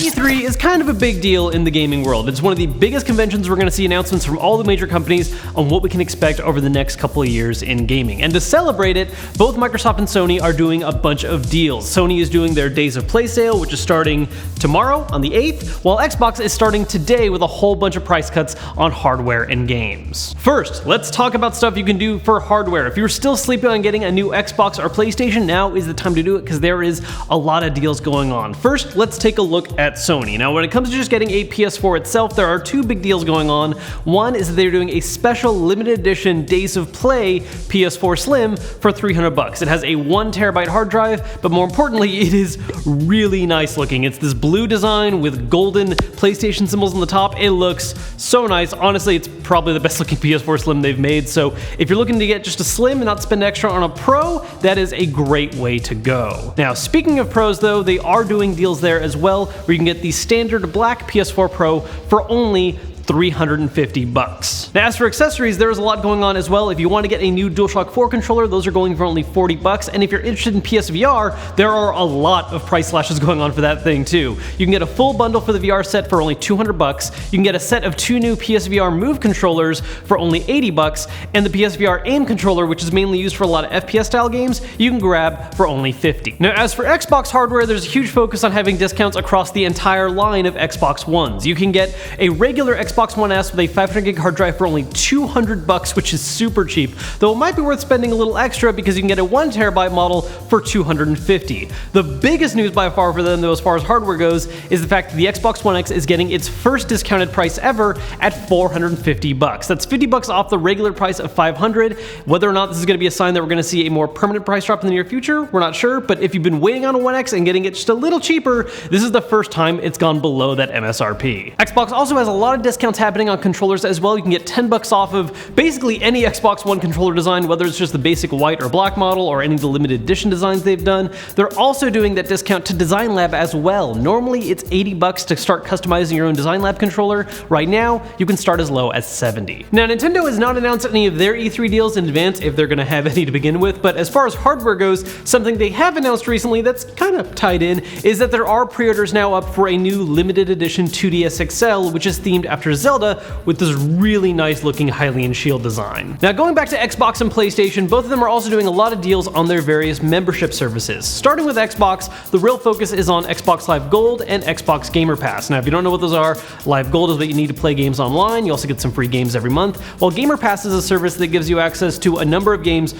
E3 is kind of a big deal in the gaming world. It's one of the biggest conventions we're going to see announcements from all the major companies on what we can expect over the next couple of years in gaming. And to celebrate it, both Microsoft and Sony are doing a bunch of deals. Sony is doing their Days of Play sale, which is starting tomorrow on the 8th, while Xbox is starting today with a whole bunch of price cuts on hardware and games. First, let's talk about stuff you can do for hardware. If you're still sleeping on getting a new Xbox or PlayStation, now is the time to do it because there is a lot of deals going on. First, let's take a look at Sony. Now, when it comes to just getting a PS4 itself, there are two big deals going on. One is that they're doing a special limited edition Days of Play PS4 Slim for $300. It has a 1TB hard drive, but more importantly, it is really nice looking. It's this blue design with golden PlayStation symbols on the top. It looks so nice. Honestly, it's probably the best looking PS4 Slim they've made. So if you're looking to get just a Slim and not spend extra on a Pro, that is a great way to go. Now, speaking of Pros though, they are doing deals there as well, where you can get the standard black PS4 Pro for only $350. Now, as for accessories, there is a lot going on as well. If you want to get a new DualShock 4 controller, those are going for only $40. And if you're interested in PSVR, there are a lot of price slashes going on for that thing too. You can get a full bundle for the VR set for only $200. You can get a set of 2 new PSVR Move controllers for only $80, and the PSVR Aim controller, which is mainly used for a lot of FPS style games, you can grab for only $50. Now, as for Xbox hardware, there's a huge focus on having discounts across the entire line of Xbox Ones. You can get a regular Xbox One S with a 500GB hard drive for only $200, which is super cheap, though it might be worth spending a little extra because you can get a 1TB model for $250. The biggest news by far for them, though, as far as hardware goes, is the fact that the Xbox One X is getting its first discounted price ever at $450. That's $50 off the regular price of $500. Whether or not this is going to be a sign that we're going to see a more permanent price drop in the near future, we're not sure, but if you've been waiting on a One X and getting it just a little cheaper, this is the first time it's gone below that MSRP. Xbox also has a lot of discounts happening on controllers as well. You can get $10 off of basically any Xbox One controller design, whether it's just the basic white or black model or any of the limited edition designs they've done. They're also doing that discount to Design Lab as well. Normally it's $80 to start customizing your own Design Lab controller. Right now, you can start as low as $70. Now, Nintendo has not announced any of their E3 deals in advance, if they're going to have any to begin with, but as far as hardware goes, something they have announced recently that's kind of tied in is that there are pre-orders now up for a new limited edition 2DS XL, which is themed after Zelda, with this really nice looking Hylian shield design. Now, going back to Xbox and PlayStation, both of them are also doing a lot of deals on their various membership services. Starting with Xbox, the real focus is on Xbox Live Gold and Xbox Gamer Pass. Now, if you don't know what those are, Live Gold is what you need to play games online. You also get some free games every month, while Gamer Pass is a service that gives you access to a number of games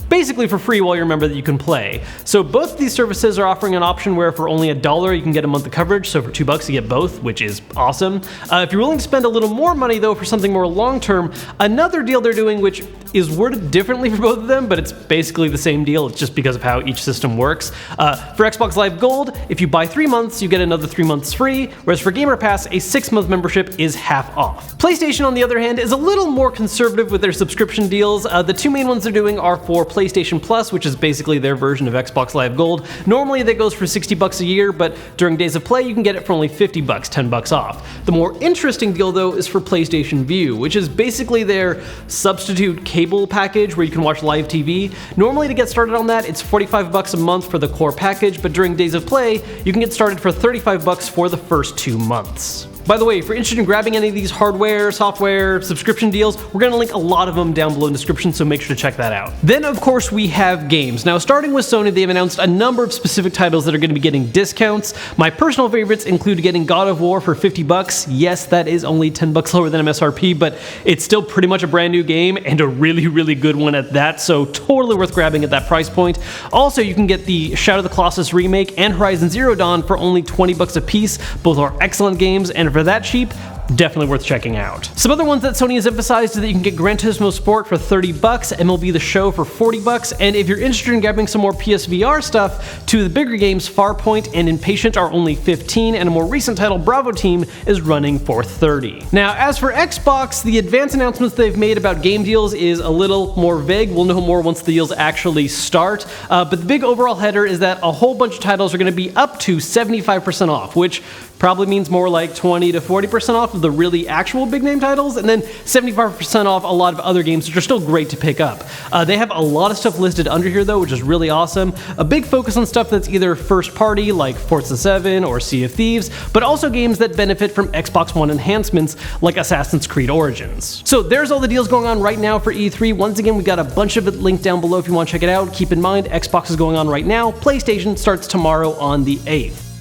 basically for free while you're a member that you can play. So both of these services are offering an option where for only $1 you can get a month of coverage, so for $2 you get both, which is awesome. If you're willing to spend a little more money though for something more long-term, another deal they're doing, which is worded differently for both of them, but it's basically the same deal, it's just because of how each system works. For Xbox Live Gold, if you buy 3 months, you get another 3 months free, whereas for Gamer Pass, a 6-month membership is half off. PlayStation, on the other hand, is a little more conservative with their subscription deals. The two main ones they're doing are for PlayStation Plus, which is basically their version of Xbox Live Gold. Normally that goes for $60 a year, but during Days of Play you can get it for only $50, $10 off. The more interesting deal though is for PlayStation Vue, which is basically their substitute cable package where you can watch live TV. Normally to get started on that, it's $45 a month for the core package, but during Days of Play you can get started for $35 for the first 2 months. By the way, if you're interested in grabbing any of these hardware, software, subscription deals, we're going to link a lot of them down below in the description, so make sure to check that out. Then, of course, we have games. Now, starting with Sony, they've announced a number of specific titles that are going to be getting discounts. My personal favorites include getting God of War for $50. Yes, that is only $10 lower than MSRP, but it's still pretty much a brand new game and a really, really good one at that, so totally worth grabbing at that price point. Also, you can get the Shadow of the Colossus remake and Horizon Zero Dawn for only $20 a piece. Both are excellent games, and for that cheap, definitely worth checking out. Some other ones that Sony has emphasized is that you can get Gran Turismo Sport for $30, MLB The Show for $40, and if you're interested in grabbing some more PSVR stuff, two of the bigger games, Farpoint and Impatient, are only $15, and a more recent title, Bravo Team, is running for $30. Now, as for Xbox, the advanced announcements they've made about game deals is a little more vague. We'll know more once the deals actually start, but the big overall header is that a whole bunch of titles are going to be up to 75% off, which probably means more like 20 to 40% off of the really actual big name titles, and then 75% off a lot of other games, which are still great to pick up. They have a lot of stuff listed under here though, which is really awesome. A big focus on stuff that's either first party like Forza 7 or Sea of Thieves, but also games that benefit from Xbox One enhancements like Assassin's Creed Origins. So there's all the deals going on right now for E3. Once again, we got a bunch of it linked down below if you want to check it out. Keep in mind, Xbox is going on right now. PlayStation starts tomorrow on the 8th.